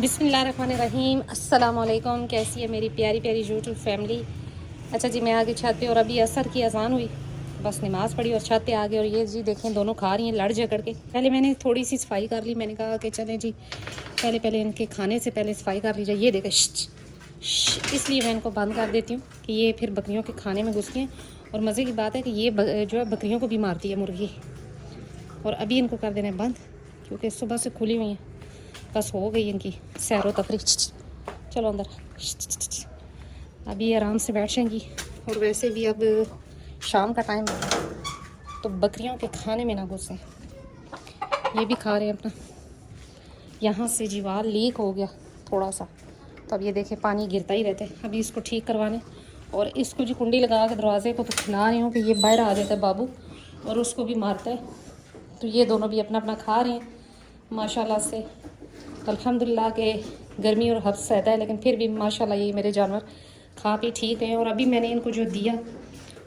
बिस्मिल्लाहिर्रहमानिर्रहीम। अस्सलाम वालेकुम। कैसी है मेरी प्यारी प्यारी यूट्यूब फैमिली। अच्छा जी, मैं आ गई छत पे और अभी असर की अजान हुई, बस नमाज़ पढ़ी और छत पे आ गई। और ये जी देखें, दोनों खा रही हैं लड़ झगड़ के। पहले मैंने थोड़ी सी सफाई कर ली, मैंने कहा कि चलें जी पहले इनके खाने से पहले सफाई कर ली जाए। ये देखें इसलिए मैं इनको बंद कर देती हूँ कि ये फिर बकरियों के खाने में घुसती हैं। और मज़े की बात है कि ये जो है बकरियों को भी मारती है मुर्गी। और अभी इनको कर देना बंद क्योंकि सुबह से खुली हुई हैं। बस हो गई इनकी सैरो तफरी। चलो अंदर। अभी आराम से बैठ जाएंगी। और वैसे भी अब शाम का टाइम है तो बकरियों के खाने में ना घुसें। ये भी खा रहे हैं अपना। यहाँ से जीवाल लीक हो गया थोड़ा सा, तो अब ये देखें पानी गिरता ही रहता है। अभी इसको ठीक करवाने और इसको जी कुंडी लगा के दरवाजे को तो खिला रही हूँ कि ये बाहर आ जाता है बाबू और उसको भी मारता है। तो ये दोनों भी अपना अपना खा रहे हैं माशाल्लाह से। तो अल्हम्दुलिल्लाह के गर्मी और हब्स रहता है, लेकिन फिर भी माशाल्लाह ये मेरे जानवर खा पी ठीक हैं। और अभी मैंने इनको जो दिया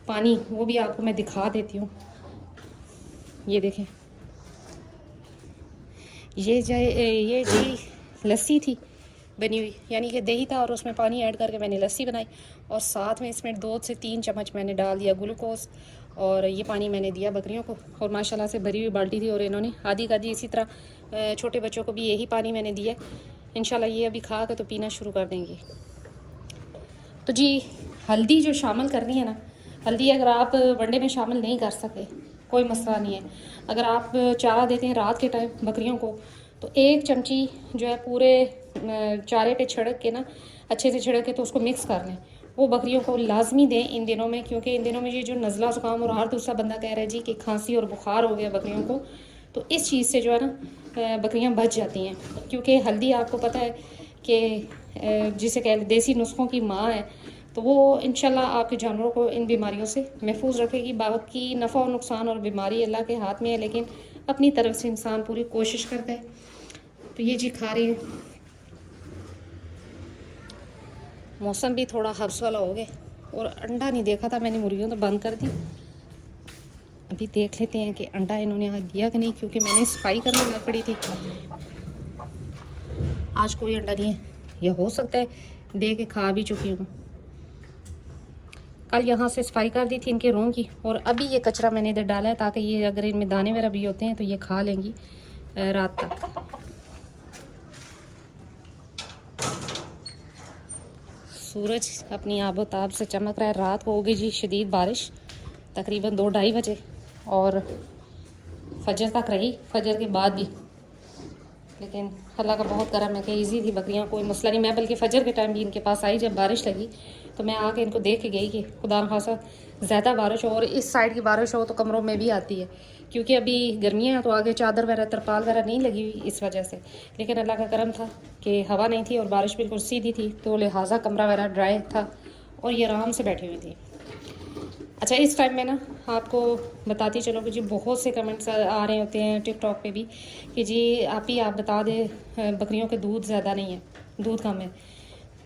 पानी वो भी आपको मैं दिखा देती हूँ। ये देखें, ये जी लस्सी थी बनी हुई, यानी कि दही था और उसमें पानी ऐड करके मैंने लस्सी बनाई। और साथ में इसमें 2 से 3 चम्मच मैंने डाल दिया ग्लूकोज। और ये पानी मैंने दिया बकरियों को। और माशाल्लाह से भरी हुई बाल्टी थी और इन्होंने आधी का आधी। इसी तरह छोटे बच्चों को भी यही पानी मैंने दिया। इंशाल्लाह ये अभी खा के तो पीना शुरू कर देंगे। तो जी हल्दी जो शामिल करनी है ना, हल्दी अगर आप वनडे में शामिल नहीं कर सकते कोई मसला नहीं है। अगर आप चारा देते हैं रात के टाइम बकरियों को तो 1 चमची जो है पूरे चारे पे छिड़क के ना, अच्छे से छिड़क के तो उसको मिक्स कर लें। वो बकरियों को लाजमी दें इन दिनों में, क्योंकि इन दिनों में ये जो नज़ला ज़ुकाम और हर दूसरा बंदा कह रहा है जी कि खांसी और बुखार हो गया बकरियों को, तो इस चीज़ से जो है ना बकरियां बच जाती हैं। क्योंकि हल्दी आपको पता है कि जिसे कह देसी नुस्खों की माँ है, तो वो इंशाल्लाह आपके जानवरों को इन बीमारियों से महफूज रखेगी। बाकी नफ़ा और नुकसान और बीमारी अल्लाह के हाथ में है, लेकिन अपनी तरफ से इंसान पूरी कोशिश करता है। तो ये जी खा रही है। मौसम भी थोड़ा हब्स वाला हो गया और अंडा नहीं देखा था मैंने, मुर्गियों तो बंद कर दी। अभी देख लेते हैं कि अंडा इन्होंने आज दिया कि नहीं, क्योंकि मैंने सफाई करने लग पड़ी थी। आज कोई अंडा नहीं है, यह हो सकता है दे के खा भी चुकी हूँ। कल यहाँ से सफाई कर दी थी इनके रूम की और अभी ये कचरा मैंने इधर डाला है ताकि ये अगर इनमें दाने वगैरह भी होते हैं तो ये खा लेंगी रात तक। सूरज अपनी आबोताब से चमक रहा है। रात को होगी जी शदीद बारिश, तकरीबन 2-2:30 बजे और फजर तक रही, फजर के बाद भी। लेकिन अल्लाह का बहुत करम है कि ईजी थी, बकरियां कोई मसला नहीं। मैं बल्कि फ़जर के टाइम भी इनके पास आई जब बारिश लगी, तो मैं आके इनको देख के गई कि खुदा न खासा ज़्यादा बारिश हो और इस साइड की बारिश हो तो कमरों में भी आती है, क्योंकि अभी गर्मियाँ हैं तो आगे चादर वगैरह तरपाल वगैरह नहीं लगी हुई इस वजह से। लेकिन अल्लाह का करम था कि हवा नहीं थी और बारिश बिल्कुल सीधी थी, तो लिहाजा कमरा वगैरह ड्राई था और ये आराम से बैठी हुई थी। अच्छा, इस टाइम में ना आपको बताती चलो कि जी बहुत से कमेंट्स आ रहे होते हैं टिकटॉक पे भी कि जी आप बता दें बकरियों के दूध ज़्यादा नहीं है, दूध कम है।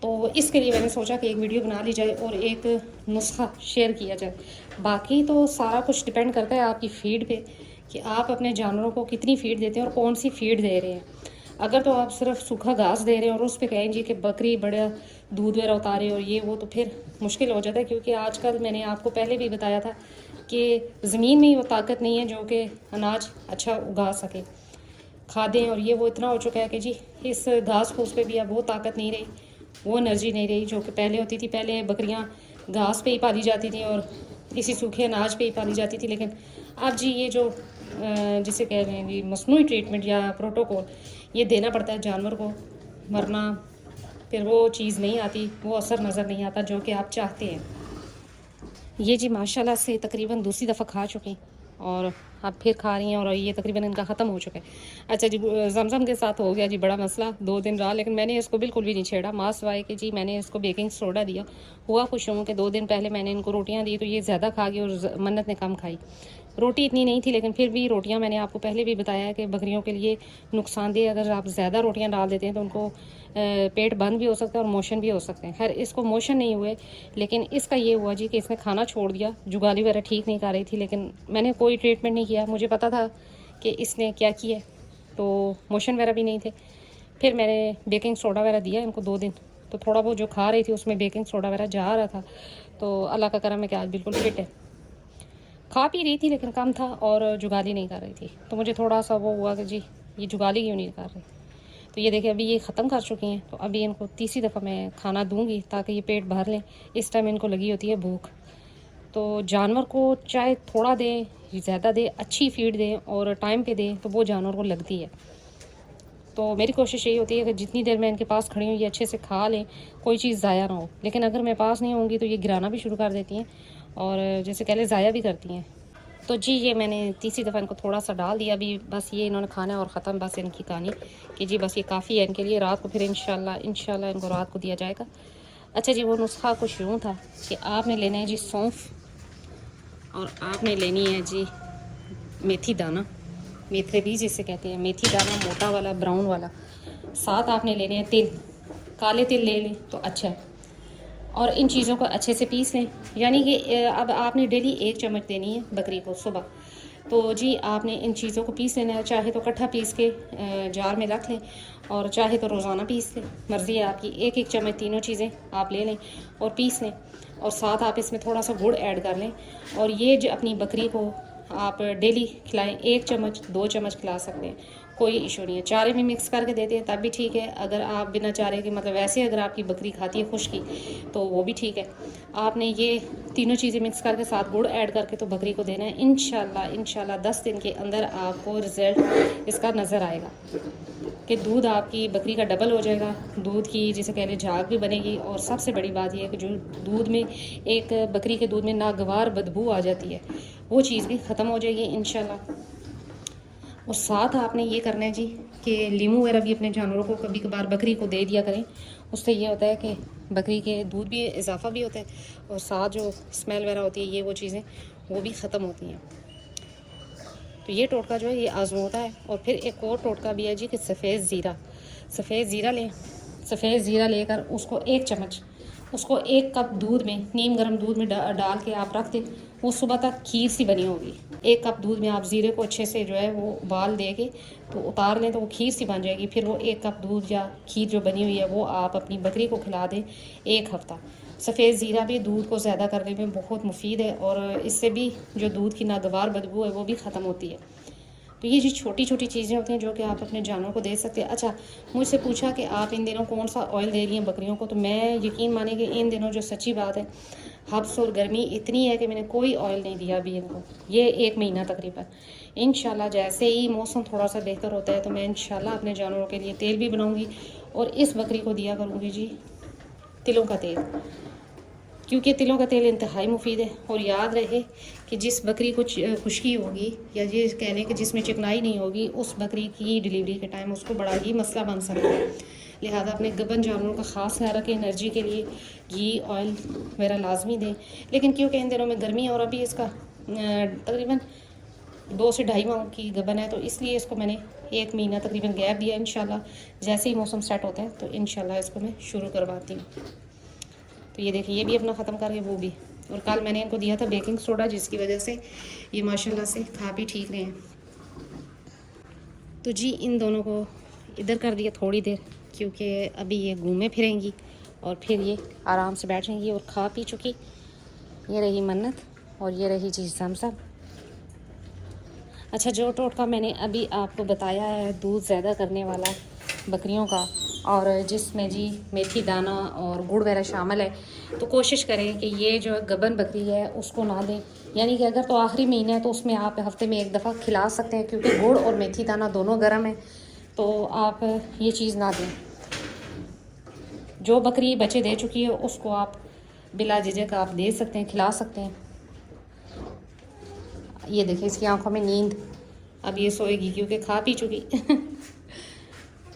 तो इसके लिए मैंने सोचा कि एक वीडियो बना ली जाए और एक नुस्खा शेयर किया जाए। बाकी तो सारा कुछ डिपेंड करता है आपकी फ़ीड पे कि आप अपने जानवरों को कितनी फ़ीड देते हैं और कौन सी फ़ीड दे रहे हैं। अगर तो आप सिर्फ सूखा घास दे रहे हैं और उस पर कहें जी कि बकरी बड़ा दूध वगैरह उतारे और ये वो, तो फिर मुश्किल हो जाता है। क्योंकि आजकल मैंने आपको पहले भी बताया था कि ज़मीन में ही वो ताकत नहीं है जो कि अनाज अच्छा उगा सके। खादें और ये वो इतना हो चुका है कि जी इस घास फूस पे भी अब वो ताकत नहीं रही, वो एनर्जी नहीं रही जो कि पहले होती थी। पहले बकरियां घास पे ही पाली जाती थी और इसी सूखे अनाज पे ही पाली जाती थी। लेकिन अब जी ये जो जिसे कह रहे हैं जी मसनूई ट्रीटमेंट या प्रोटोकॉल ये देना पड़ता है जानवर को, वरना फिर वो चीज़ नहीं आती, वो असर नज़र नहीं आता जो कि आप चाहते हैं। ये जी माशाल्लाह से तकरीबन दूसरी दफ़ा खा चुकी और अब फिर खा रही हैं और ये तकरीबन इनका ख़त्म हो चुका है। अच्छा जी, जमजम के साथ हो गया जी बड़ा मसला, 2 दिन रहा, लेकिन मैंने इसको बिल्कुल भी नहीं छेड़ा। माँ सिवाय कि जी मैंने इसको बेकिंग सोडा दिया। हुआ खुश हूँ कि 2 दिन पहले मैंने इनको रोटियाँ दी तो ये ज़्यादा खा गई और मन्नत ने कम खाई। रोटी इतनी नहीं थी, लेकिन फिर भी रोटियां मैंने आपको पहले भी बताया कि बकरियों के लिए नुकसानदेह। अगर आप ज़्यादा रोटियां डाल देते हैं तो उनको पेट बंद भी हो सकता है और मोशन भी हो सकते हैं। खैर इसको मोशन नहीं हुए, लेकिन इसका ये हुआ जी कि इसने खाना छोड़ दिया। जुगाली वगैरह ठीक नहीं कर रही थी, लेकिन मैंने कोई ट्रीटमेंट नहीं किया, मुझे पता था कि इसने क्या किया, तो मोशन वगैरह भी नहीं थे। फिर मैंने बेकिंग सोडा वगैरह दिया इनको 2 दिन, तो थोड़ा बहुत जो खा रही थी उसमें बेकिंग सोडा वगैरह जा रहा था। तो अल्लाह का करम है कि आज बिल्कुल फिट है। खा पी रही थी लेकिन कम था और जुगाली नहीं कर रही थी, तो मुझे थोड़ा सा वो हुआ कि जी ये जुगाली क्यों नहीं कर रही। तो ये देखिए अभी ये ख़त्म कर चुकी हैं, तो अभी इनको तीसरी दफ़ा मैं खाना दूंगी ताकि ये पेट भर लें। इस टाइम इनको लगी होती है भूख। तो जानवर को चाहे थोड़ा दें, ज़्यादा दें, अच्छी फीड दें और टाइम पे दें, तो वो जानवर को लगती है। तो मेरी कोशिश यही होती है कि जितनी देर मैं इनके पास खड़ी हूँ ये अच्छे से खा लें, कोई चीज़ ज़ाया ना हो। लेकिन अगर मैं पास नहीं होंगी तो ये गिराना भी शुरू कर देती हैं और जैसे कह लें ज़ाया भी करती हैं। तो जी ये मैंने तीसरी दफ़ा इनको थोड़ा सा डाल दिया। अभी बस ये इन्होंने खाना है और ख़त्म बस इनकी कहानी कि जी बस ये काफ़ी है इनके लिए। रात को फिर इंशाल्लाह इनको रात को दिया जाएगा। अच्छा जी, वो नुस्खा कुछ यूँ था कि आपने लेना है जी सौंफ, और आपने लेनी है जी मेथी दाना, मेथरे बीज जिसे कहते हैं, मेथी दाना मोटा वाला ब्राउन वाला। साथ आपने लेने हैं तिल, काले तिल ले लें तो अच्छा है। और इन चीज़ों को अच्छे से पीस लें, यानी कि अब आपने डेली 1 चम्मच देनी है बकरी को सुबह। तो जी आपने इन चीज़ों को पीस लेना है, चाहे तो इकट्ठा पीस के जार में रख लें और चाहे तो रोज़ाना पीस लें, मर्ज़ी है आपकी। 1-1 चम्मच तीनों चीज़ें आप ले लें और पीस लें, और साथ आप इसमें थोड़ा सा गुड़ ऐड कर लें। और ये जो अपनी बकरी को आप डेली खिलाएं, 1 चम्मच 2 चम्मच खिला सकते हैं, कोई इशू नहीं है। चारे में मिक्स करके देते हैं तब भी ठीक है। अगर आप बिना चारे के मतलब वैसे अगर आपकी बकरी खाती है खुश्की तो वो भी ठीक है। आपने ये तीनों चीज़ें मिक्स करके साथ गुड़ ऐड करके तो बकरी को देना है। इंशाल्लाह 10 दिन के अंदर आपको रिज़ल्ट इसका नज़र आएगा कि दूध आपकी बकरी का डबल हो जाएगा, दूध की जिसे कह लें झाग भी बनेगी। और सबसे बड़ी बात यह है कि जो दूध में एक बकरी के दूध में नागवार बदबू आ जाती है वो चीज़ भी ख़त्म हो जाएगी इंशाल्लाह। और साथ आपने ये करना है जी कि लीमू वगैरह भी अपने जानवरों को कभी कभार बकरी को दे दिया करें। उससे ये होता है कि बकरी के दूध भी इजाफा भी होता है और साथ जो स्मेल वगैरह होती है ये वो चीज़ें वो भी ख़त्म होती हैं। तो ये टोटका जो है ये आजमूदा है। और फिर एक और टोटका भी है जी कि सफ़ेद ज़ीरा लें। सफ़ेद ज़ीरा लेकर उसको 1 चम्मच, उसको 1 कप दूध में, नीम गर्म दूध में डाल के आप रख दें। वो सुबह तक खीर सी बनी होगी। 1 कप दूध में आप ज़ीरे को अच्छे से जो है वो उबाल देके तो उतार लें तो वो खीर सी बन जाएगी। फिर वो 1 कप दूध या खीर जो बनी हुई है वो आप अपनी बकरी को खिला दें 1 हफ़्ता। सफ़ेद ज़ीरा भी दूध को ज़्यादा करने में बहुत मुफीद है और इससे भी जो दूध की नागवार बदबू है वो भी ख़त्म होती है। तो ये जी छोटी छोटी चीज़ें होती हैं जो कि आप अपने जानवरों को दे सकते हैं। अच्छा, मुझसे पूछा कि आप इन दिनों कौन सा ऑयल दे रही हैं बकरियों को, तो मैं यकीन माने कि इन दिनों जो सच्ची बात है हब्स और गर्मी इतनी है कि मैंने कोई ऑयल नहीं दिया अभी इनको, ये 1 महीना तकरीबन। इंशाल्लाह जैसे ही मौसम थोड़ा सा बेहतर होता है तो मैं इंशाल्लाह अपने जानवरों के लिए तेल भी बनाऊँगी और इस बकरी को दिया करूँगी जी तिलों का तेल, क्योंकि तिलों का तेल इंतहाई मुफीद है। और याद रहे कि जिस बकरी को खुश्की होगी या ये कह लें कि जिसमें चिकनाई नहीं होगी उस बकरी की डिलीवरी के टाइम उसको बड़ा ही मसला बन सकता है। लिहाजा अपने गबन जानवरों का ख़ास ख्याल रखें। एनर्जी के लिए घी ऑयल वगैरह लाजमी दें। लेकिन क्योंकि इन दिनों में गर्मी है और अभी इसका तकरीबन 2 से 2.5 माह की गबन है तो इसलिए इसको मैंने 1 महीना तकरीबन गैप दिया। इंशाल्लाह जैसे ही मौसम सेट होता है तो इंशाल्लाह इसको मैं शुरू करवाती हूँ। तो ये देखिए ये भी अपना ख़त्म करके वो भी। और कल मैंने इनको दिया था बेकिंग सोडा जिसकी वजह से ये माशाल्लाह से खा भी ठीक रहे हैं। तो जी इन दोनों को इधर कर दिया थोड़ी देर क्योंकि अभी ये घूमे फिरेंगी और फिर ये आराम से बैठेंगी और खा पी चुकी। ये रही मन्नत और ये रही जी ज़मज़म। अच्छा, जो टोटका मैंने अभी आपको बताया है दूध ज़्यादा करने वाला बकरियों का और जिसमें जी मेथी दाना और गुड़ वगैरह शामिल है, तो कोशिश करें कि ये जो गबन बकरी है उसको ना दें। यानी कि अगर तो आखिरी महीना है तो उसमें आप हफ्ते में 1 दफ़ा खिला सकते हैं, क्योंकि गुड़ और मेथी दाना दोनों गर्म है तो आप ये चीज़ ना दें। जो बकरी बच्चे दे चुकी है उसको आप बिला झिझक आप दे सकते हैं, खिला सकते हैं। ये देखिए इसकी आंखों में नींद, अब ये सोएगी क्योंकि खा पी चुकी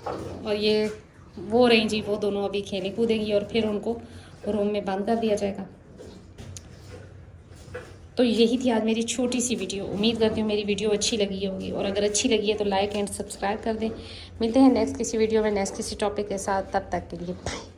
और ये वो रही जी वो दोनों अभी खेले कूदेंगी और फिर उनको रूम में बंद कर दिया जाएगा। तो यही थी आज मेरी छोटी सी वीडियो। उम्मीद करती हूँ मेरी वीडियो अच्छी लगी होगी और अगर अच्छी लगी है तो लाइक एंड सब्सक्राइब कर दें। मिलते हैं नेक्स्ट किसी वीडियो में नेक्स्ट किसी टॉपिक के साथ, तब तक के लिए बाय।